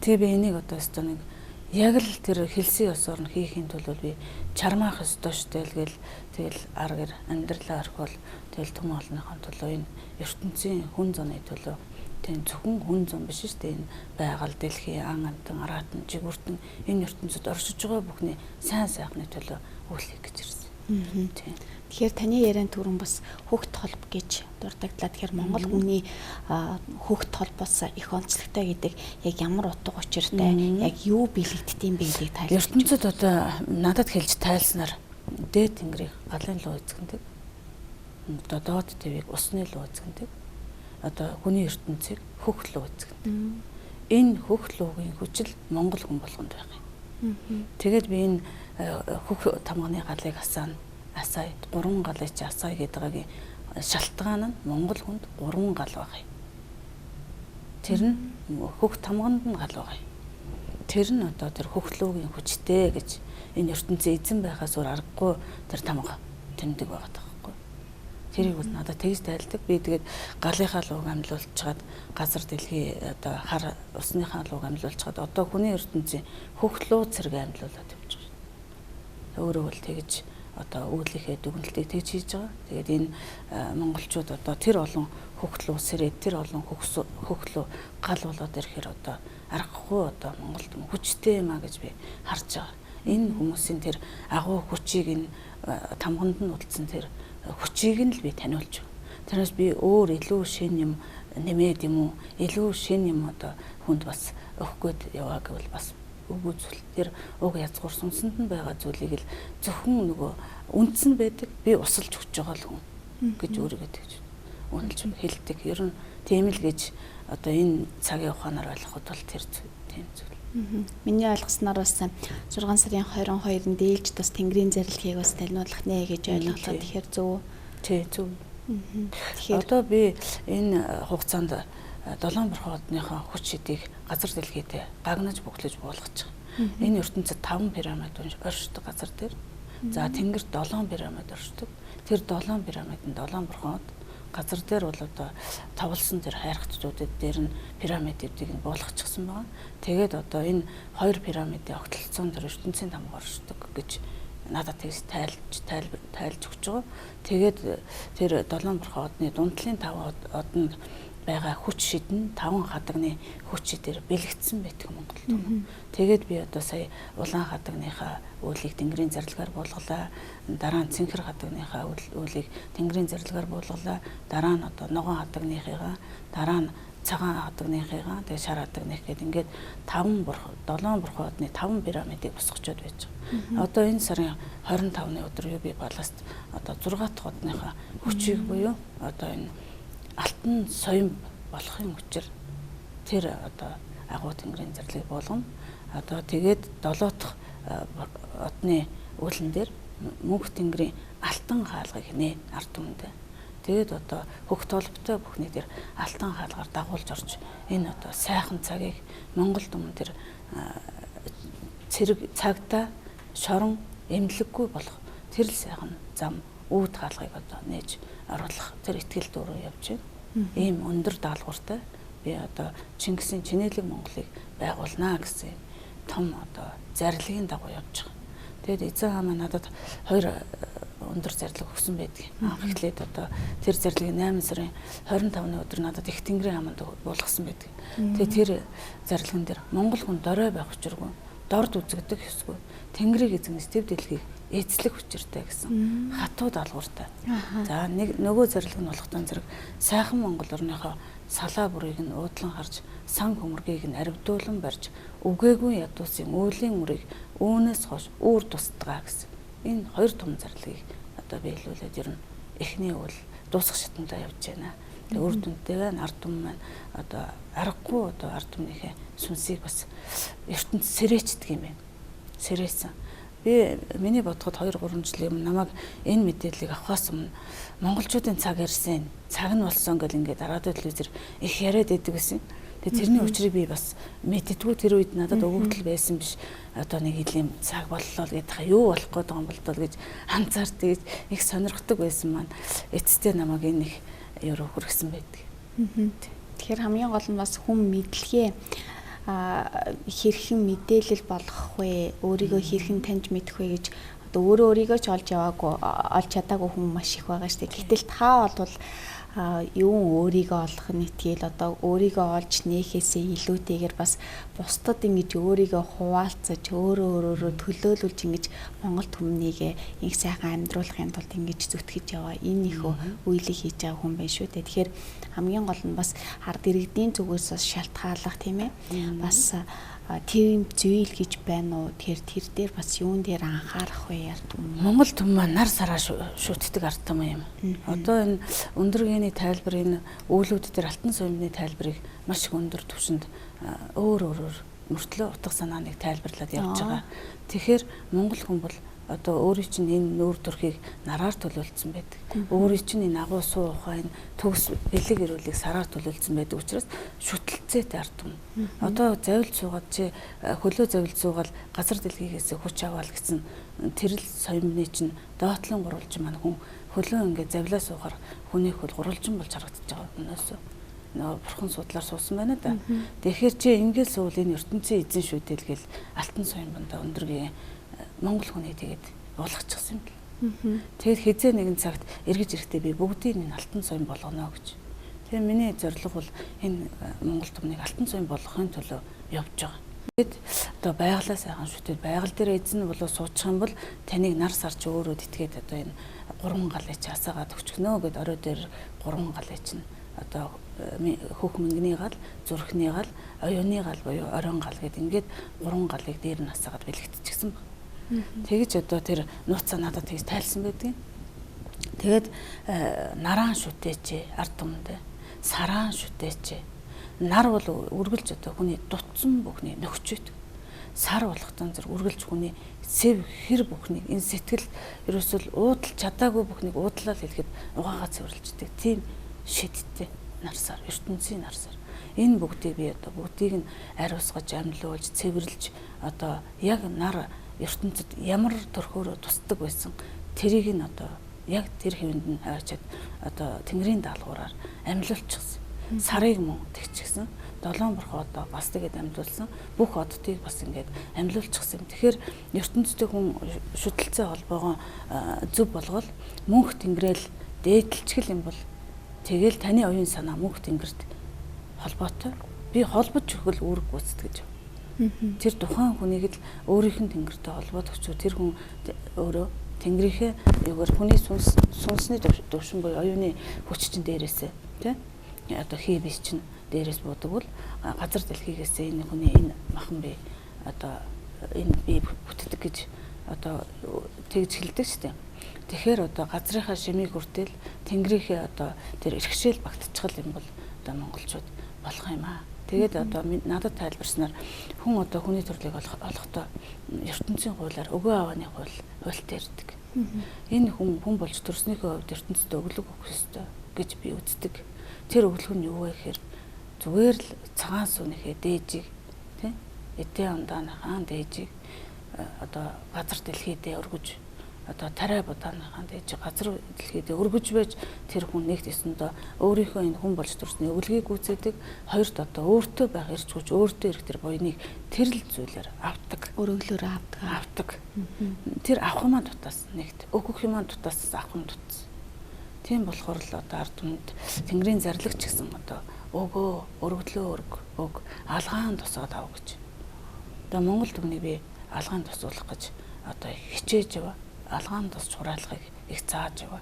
Тэгээ би энийг одоо өстө нэг яг л тэр хэлсэн ёсоор нь хийхийн тулд би чармаах ёстой штэ л тэгэл аргэр амьдралаа орхиол тэгэл түм олныхон төлөө энэ ертөнцийн хүн зуны төлөө тийм зөвхөн хүн зам биш шүү дээ. Энэ байгаль, дэлхийн, ан амтан, аратан, жигүүртэн энэ ертөнцид оршиж байгаа бүхний сайн сайхны төлөө үйлчлэх гэж ирсэн. Тийм. Тэгэхээр таны яриан түрүүн бас хөгт холб гэж дурдагдлаа. Тэгэхээр Монгол хүний хөгт холбоос их онцлогтой гэдэг яг ямар утга учиртай, яг юу бэлэгддэм бэ гэдгийг тайлбарлаж. ертөнцид одоо надад хэлж тайлснаар дээд тэнгэрийг галын луу эзэгэндэг. Одоо доод твийг усны луу эзэгэндэг. Одоо хүний ертөнцийг хөх луу эзэгэндэг. Энэ хөх луугийн хүчил Монгол хүн болгонд байх юм. Тэгээд би энэ хөх тамганы галыг асаа 3 галыг чи асаа гэдгийг шалтгаан нь Монгол хүнд 3 гал байх юм. Тэр нь хөх тамганд нь гал байх юм. Тэр нь одоо тэр хөх луугийн хүчтэй гэж энэ ертөнцийн эзэн байхаас өөр аргагүй тэр тамга тэмдэг байгаа таахгүй. Тэрийг бол надад тэгж тайлдаг. Би тэгээд галынхаа лууг амьлуулж чад газар дэлхий одоо хар усныхаа лууг амьлуулж чад одоо хүний ертөнцийн хөх луу зэрэг амьлуулад явж байгаа. Өөрөө бол тэгж одоо үүлийнхээ дүгнэлтийг тэгж хийж байгаа. Тэгээд энэ монголчууд одоо тэр олон хөх луу сэрээд тэр олон хөх луу гал болоод ирэхээр одоо аргагүй одоо Монголд хүчтэй юм а гэж би харж байгаа. Энэ хүмүүсийн тэр агуу хүчийг энэ тамганд нь үлдсэн тэр хүчийг нь л би таниулж байгаа. Тэрнээс би өөр илүү шин юм нэмээд юм уу, илүү шин юм одоо хүнд бас өгөх гээд яваа гэвэл бас үгүй зүйл. Тэр уг язгуур сүнсэнд нь байгаа зүйлийг л зөвхөн нөгөө үндсэн байдаг. Би усалж өгч байгаа л хүн гэж өөрийгөө тэгж үнэлж хэлдэг. Ер нь тийм л гэж одоо энэ цагийн ухаанаар ойлгоход бол тэр тийм зүйл. Миний ойлгосноор бас 6 сарын 22-нд дээлж бас Тэнгэрийн зарилгыг бас танилцуулах нэ гэж ойлголоо. Тэгэхээр зөв. Тий, зөв. Тэгэхээр одоо би энэ хугацаанд 7 бурхадныхаа хүч шидийг газар дэлхийд гагнаж бүглэж буулгаж байгаа. Энэ ертөнцид 5 пирамид оршдог газар дээр. За тэнгэрт 7 пирамид оршдог. Тэр 7 пирамидын 7 бурхад газар дээр бол одоо тавлсан тэр хайрхтдуудад дээр нь пирамидуудыг нь буулгачихсан байгаа. Тэгээд одоо энэ 2 пирамидын огтлцсон тэр ертөнцийн тамга оршдог гэж надад тэгж тайлж өгч байгаа. Тэгээд тэр 7 бурхадны дундлын 5 одонд байгаа хүч шидэн 5 хадагны хүч шидээр бэлэгдсэн байдаг Монгол түмэн. Тэгээд би одоо сая улаан хадагныхаа үйлийг тэнгэрийн зарилгаар буулгалаа. Дараа нь цэнхэр хадагныхаа үйлийг тэнгэрийн зарилгаар буулгалаа. Дараа нь одоо ногоон хадагныхыгаа, дараа нь цагаан хадагныхыгаа, тэгээд шар хадагных гээд ингээд 7 бурхуудны 5 пирамидыг босгочод байж байгаа. Одоо энэ сарын 25-ны өдөр UB баласт одоо 6 дахь одныхаа хүчийг буюу одоо энэ алтан соён болохын хүчээр тэр одоо агуу тэнгэрийн зарлиг болгоно. Одоо тэгээд 7 дахь одны үүлэн дээр мөнх тэнгэрийн алтан хаалгыг нэ ард түмэндээ. Тэгээд одоо хөх толботой бүхний тэр алтан хаалгаар дагуулж орж энэ одоо сайхан цагийг Монгол түмэн тэр цэрэг цагта шорон эмнэлэггүй болох тэр л сайхан зам үүд хаалгыг одоо нээж оруулах тэр ихтгэл дөрөв явж байна. Ийм өндөр даалгавартай би одоо Чингисийн Чинэлэг Монголыг байгуулнаа гэсэн том одоо зарилгын дагуу явж байгаа. Тэгээд эзэн хаан надад 2 өндөр зарлиг өгсөн байдаг. Анх эхлээд одоо тэр зарлиг 8 сарын 25-ны өдөр надад их тэнгэрийн хаманд буулгасан байдаг. Тэгээд тэр зарлигэн дээр Монгол хүн дорой байх учиргүй, дорд үзэгдэх ёсгүй, тэнгэрийг эзэн стэв дэлхийг эзлэх хүчиртэй гэсэн хатуу даалгавартай. За нэг нөгөө зарлиг нь болохтон зэрэг сайхан Монгол орныхоо салаа бүрийг нь уудлан харж, сан хөмөргийг нь аривдуулан барьж, үгээгүй ядуусын өөлийн үрийг үүнээс хойш үүр тусдгаа гэсэн. Энэ 2 том зарлигийг одоо биелүүлээд ер нь эхний үйл дуусах шатндаа явж байна. Тэгээ үр дүнтэйгээ ард түмэн маань одоо аргагүй одоо ард түмнийхээ сүнсийг бас ертөнд сэрээчдэг юм байна. Сэрээсэн. Би миний бодоход 2-3 жилийн өмнө намайг энэ мэдээллийг авахаас өмнө монголчуудын цаг ярьсан, цаг нь болсон гэл ингээд радио телевизээр их яриад байдаг гэсэн. Тэгээ тэрний учрыг би бас мэддэггүй тэр үед надад өгөгдөл байсан биш. Одоо нэг хэлийн цаг боллоо гэдэг юу болох гээд байгаа юм бол гэж анзаардаг, их сонирхдаг байсан маань эцэстээ намайг энэ их ерөө хүргэсэн байдаг. Тэгэхээр хамгийн гол нь бас хүн мэдлэгээ хэрхэн мэдээлэл болгох вэ? Өөрийгөө хэрхэн таньж мэдэх вэ гэж одоо өөрийгөө ч олж чадаагүй хүн маш их байгаа шүү дээ. Гэтэл та бол юу өөрийгөө олох нь тэгэл одоо өөрийгөө олж нээхээсээ илүүтэйгээр бас бусдад ингэж өөрийгөө хуваалцаж өөрөөрөө төлөөлүүлж ингэж Монгол түмнийг их сайхан амьдруулахын тулд ингэж зүтгэж яваа энэ их үйлийг хийж байгаа хүн байна шүү дээ. Тэгэхээр хамгийн гол нь бас ард иргэдийн зүгээс бас шалтгааллах тийм ээ. Бас тийм зүйл гэж байна уу? Тэр дээр бас юун дээр анхаарах вэ ярд юм. Монгол түмэн маань нар сараа шүтдэг ард түмэн юм. Одоо энэ өндөр гений тайлбарын үүлүүд дээр алтан соёмны тайлбарыг маш их өндөр түвшинд өөр мөртлөө утга санааныг тайлбарлаад явж байгаа. Тэгэхээр монгол хүн бол одоо өөрийн чинь энэ нүүр төрхийг нараар төлөвлөсөн байдаг. Өөрийн чинь энэ агуу суу ухаан төгс бэлэг ирүүлийг сараар төлөвлөсөн байдаг учраас шүтэлцээтэй ард түмэн. Одоо завилж суугаад чи хөлөө завилж суугаад газар дэлхийгээс хүч аваал гэсэн тэрл соёмны чинь доотлон гурвалжин маань хүн хөлөө ингээд завлаа суухаар хүний хөл гурвалжин болж харагдаж байгаа өнөөсөө. Нөгөө бурхан судлаар суусан байна да. Тэгэхээр чи ингээд суул энэ ертөнцийн эзэн шүү дээ гэл алтан соён бандаа өндөргийн монгол хүний тэгээд болгочихсон юм бэл. Тэгээд хизээ нэгэн цагт эргэж ирэхдээ би бүгдийг энэ алтан соён болгоно гэж. Тэгээд миний зорилго бол энэ монгол түмнийг алтан соён болгохын төлөө явж байгаа. Тэгэд одоо байгалаа сайхан шүтээд байгаль дээр эзэн болоо суучих юм бол таныг нар сарч өөрөө тэтгээд одоо энэ 3 галыг часаагаад өчгнөө гэд орой дээр 3 галыг чинь одоо хөх мөнгөний гал, зүрхний гал, оюуны гал буюу орон гал гэд ингээд 3 галыг дээр нь асаагаад бэлэгдчихсэн баг. Тэгэж одоо тэр нууцаа надад тэгж тайлсан байдгийг. Тэгээд нараан шүтээч ард түмэндээ сараан шүтээч. Нар бол үргэлж одоо хүний дутсан бүхний нөхчөөд. Сар болохтон зэрэг үргэлж хүний сэв хэр бүхнийг энэ сэтгэл ерөөсөл уудал чадаагүй бүхнийг уудлал хэлэхэд угаагаа цэвэрлждэг. Тийм шидтэй нарсаар ертөнцийн нарсаар энэ бүгдийг би одоо бүгдийг нь ариусгаж амьлуулж цэвэрлж одоо яг нар ертөнцид ямар төрхөөрөө тусдаг байсан тэрийг нь одоо яг тэр хэвэнд нь хаваачаад одоо тэнгэрийн даалгавраар амьлуулчихсан. Сарыг мөн тэгчихсэн. 7 бурхан одоо бас тэгээд амьлуулсан. Бүх оддыг бас ингээд амьлуулчихсан. Тэгэхээр ертөнцийн хүн шүтэлцээ холбоогоо зөв болгол мөнх тэнгэрэл дээдлчгэл юм бол Тэгэл таны оюун санаа мөнх тэнгэрт холбоотой. Би холбож өгөл үүрэг гүйцэтгэж. Тэр тухайн хүнийг л өөрийнх нь тэнгэртэй холбоод өчөө тэр хүн өөрөө тэнгэрийнхээ юугаар хүний сүнсний төвшин буюу оюуны хүч чинь дээрээсээ тий одоо хий бис чинь дээрээс буудаг бол газар дэлхийгээс энэ хүний энэ махан бие одоо энэ бие бүтдэг гэж одоо тэгж хэлдэг шүү дээ. Тэгэхээр одоо газрынхаа шимийг хүртэл тэнгэрийнхээ одоо тэр эрхшээл багтчихал юм бол одоо монголчууд болох юм аа. Тэгээд одоо надад тайлбарснаар хүн одоо хүний төрлийг олохдоо ертөнцийн хуулиар өгөө авааны хуультай ирдэг. Энэ хүн болж төрснийхөө хувьд ертөнцид өглөг өгөх ёстой гэж би үздэг. Тэр өглөг нь юу вэ гэхээр зүгээр л цагаан сүнийхээ дээжийг тий эдэн ондааныхаа дээжийг одоо газар дэлхийдээ өргөж одоо тариа будааныхаа дээж газар дэлхийдээ өргөж байж тэр хүн нэгт эсэндээ өөрийнхөө энэ хүн болж төрсний өвлгийг гүйцээдэг, хоёрт одоо өөртөө байх эрч хүч, өөртөө ирэх тэр буйныг тэрл зүйлээр авдаг. Өрөглөөр авдаг. Тэр авах юмаа дутаас нэгт өгөх юмаа дутаас авах юм дутсан. Тийм болохоор л одоо ард түмэнд Тэнгэрийн зарлагч гэсэн одоо өгөө, өргөдлөө өг, алгаан тусаад ав гэж. Одоо Монгол түмнийг би алгаан тусуулах гэж одоо хичээж яваа. Алгаан тус чураалахыг их зааж яваа.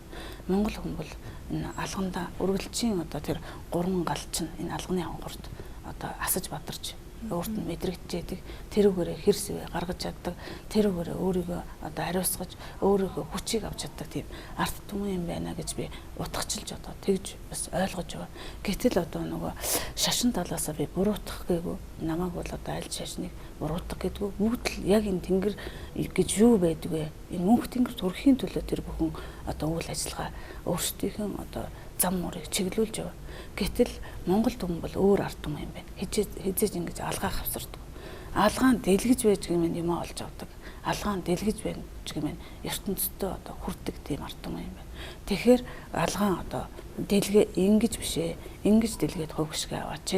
Монгол хүн бол энэ алгандаа өргөлчийн одоо тэр гурван гал чинь энэ алганы хонгорт одоо асаж бадарч өөрт нь мэдрэгдчихэд тэрүүгээрээ хэрсвэ гаргаж чаддаг, тэрүүгээрээ өөрийгөө одоо хариуцгаж өөрийнхөө хүчийг авч чаддаг тийм арт түмэн юм байна гэж би утгачилж одоо тэгж бас ойлгож байгаа. Гэтэл одоо нөгөө шашин талаасаа би буруутгах гээгүй, намайг бол одоо аль шашныг буруутгах гэдгүү бүгд л яг энэ тэнгэр гэж юу байдаг вэ? Энэ мөнх тэнгэрт хүрэхийн төлөө тэр бүхэн одоо үйл ажиллагаа өөрсдийнх нь одоо зам мөрийг чиглүүлж яваа. Гэтэл Монгол түмэн бол өөр арт түмэн юм байна. Хизээж ингэж алгаа хавсардаг. Алгаан дэлгэж байж гэмээр юм олж авдаг. Алгаан дэлгэж байж гэмээр ертөнцийн одоо хүрдэг тийм арт түмэн юм байна. Тэгэхээр алгаан одоо дэлгэ ингэж бишээ. Ингэж дэлгээд хувьгшгээ аваач.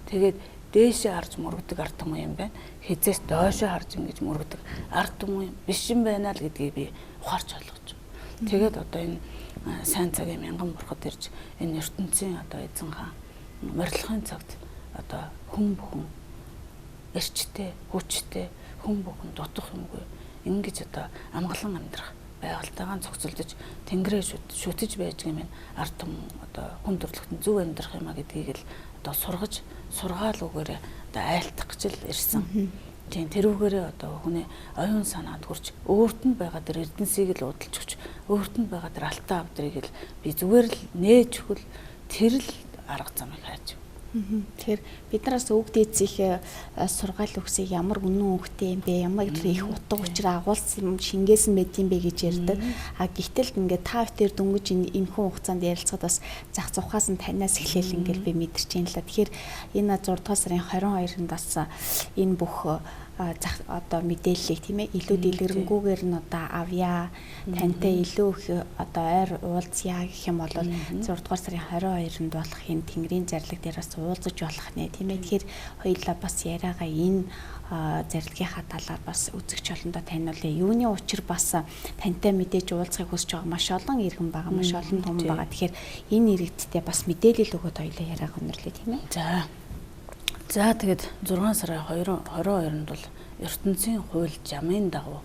Тэгээд дээшээ харж мөрөгдөг арт түмэн юм байна. Хизээс доошоо харж ингэж мөрөгдөг арт түмэн биш юм байна л гэдгийг би ухаарч ойлгож байна. Тэгээд одоо энэ сайн цагийн мянган бурхад ирж энэ ертөнцийн одоо эзэн хаан морилгын цагт одоо хүн бүхэн эрчтэй, хүчтэй, хүн бүхэн дутах юмгүй ингэж одоо амгалан амьдрах байгальтайгаа зохицуулж тэнгэрээ шүтэж байж гэмээр ард түмэн одоо хүн төрлөختөнд зөв амьдрах юмаа гэдгийг л одоо сургаал үгээрээ одоо айлтгах гэж л ирсэн. Тийм тэрүүгээрээ одоо хүний оюун санаанд хүрч өөрт нь байгаа тэр эрдэнсийг л удалж өгч өөрт нь байгаа тэр алтан авдрыг л би зүгээр л нээж өгөл тэр л арга замыг хайж. Тэгэхээр биднээс өвгд эцсийн сургаал өгсөй ямар үнэн үнэтэй юм бэ? Ямар их утга учир агуулсан шингээсэн байд юм бэ гэж ярьдаг. А гэтэл ингээд та хоёр дөнгөж энэ хүн хугацаанд ярилцахад бас зах зугахаас нь танаас эхлээл ингээд би мэдэрч байна л да. Тэгэхээр энэ 6 дугаар сарын 22-нд бас энэ бүх одоо мэдээллийг тийм ээ илүү дэлгэрэнгүйгээр нь одоо авъя, тантай илүү их одоо ойр уулзъя гэх юм бол 6 дугаар сарын 22-нд болох энэ Тэнгэрийн зарлаг дээр бас уулзаж болох нэ тийм ээ. Тэгэхээр хоёулаа бас яриагаа энэ зарилгынхаа талаар бас үзэгч олондоо таниулъя. Юуны учир бас тантай мэдээж уулзахыг хүсэж байгаа маш олон иргэн байгаа, маш олон хүмүүс байгаа. Тэгэхээр энэ иргэдтэй бас мэдээлэл өгөөд хоёулаа яриагаа өнөрлөе тийм ээ. За тэгээд 6 сарын 22-нд бол ертөнцийн хууль жамын дагуу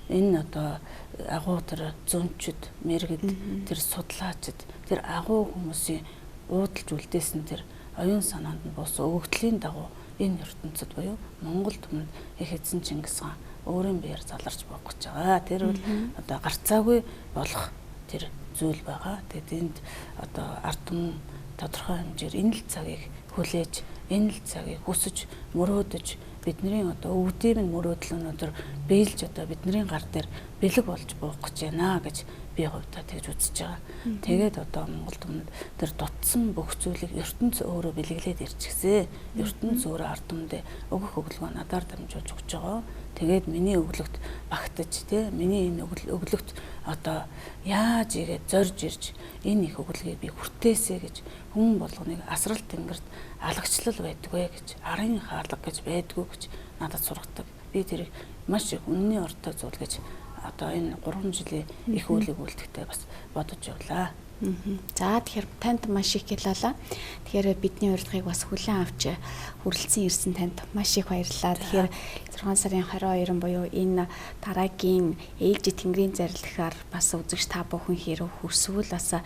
энэ одоо агуу тэр зөнчд, мэргэд, тэр судлаачид, тэр агуу хүмүүсийн уудалж үлдээсэн тэр оюун санаанд нь бус өгөгдлийн дагуу энэ ертөнцид буюу Монгол түмэнд их эзэн Чингис хаан өөрийн биеэр заларч буух гэж байгаа. Тэр бол одоо гарцаагүй болох тэр зүйл байгаа. Тэгээд энд одоо ард түмэн тодорхой хэмжээр энэ л цагийг хүлээж энэ л цагийг хүсэж мөрөөдөж бидний одоо өвдийн мөрөөдөл өнөөдөр биелж одоо бидний гар дээр бэлэг болж буух гэж байна гэж би хувьдаа тэгж үзэж байгаа. Тэгээд одоо Монгол түмэнд тэр дутсан бүх зүйлийг ертөнц өөрөө бэлэглээд ирчихсэн. ертөнц өөрөө ард түмэндээ өгөх өглөө надаар дамжуулж өгч байгаа. Тэгээд миний өглөгт багтаж тий миний энэ өглөгт одоо яаж игээд зорж ирж энэ их өглөгийг би хүртээсэ гэж хүн болгоныг асрал тэнгэрт алагчлал байдгүй гэж арын хаалга гэж байдгүй гэж надад сургадаг. Би тэрийг маш их үнний ортой зүйл гэж одоо энэ 3 жилийн их үйлийг үлдэхдээ бас бодож явлаа. За тэгэхээр танд маш их ялалаа. Тэгэхээр бидний урилгыг бас хүлээн авч хүрэлцэн ирсэн танд маш их баярлалаа. Тэгэхээр 6 сарын 22 буюу энэ дараагийн ээлжид тэнгэрийн зарилахаар бас үзэгч та бүхэн хэрэг хүсвэл бас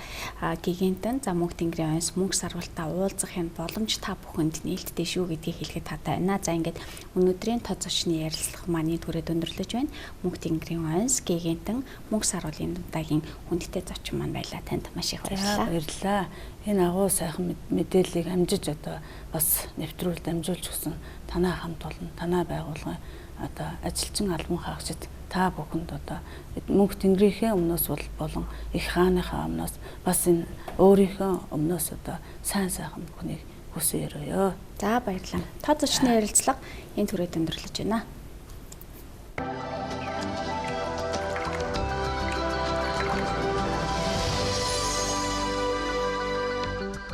гигантэн за мөнх тэнгэрийн ойс мөнх сарвалтаа уулзахын боломж та бүхэнд нээлттэй шүү гэдгийг хэлэхэд таатай байна. За ингээд өнөөдрийн тод зочны ярилцлага маань түрээд өндөрлөж байна. Мөнх тэнгэрийн ойс гигантэн мөнх сарвалын дундагийн хүндтэй зочин маань байлаа. Танд маш их баярлалаа. Баярлалаа. Энэ агуу сайхан мэдээллийг амжиж одоо бас нэвтрүүл дамжуулж өгсөн танай хамт олон танай байгууллагын одоо ажилчин албан хаагчид та бүхэнд одоо мөнх тэнгэрийнхээ өмнөөс болон их хааныхаа өмнөөс бас энэ өөрийнхөө өмнөөс одоо сайн сайхан бүхнийг хүсье өрөөё. За баярлалаа. Тод зочны ярилцлага энэ түрээд өндөрлөж байна.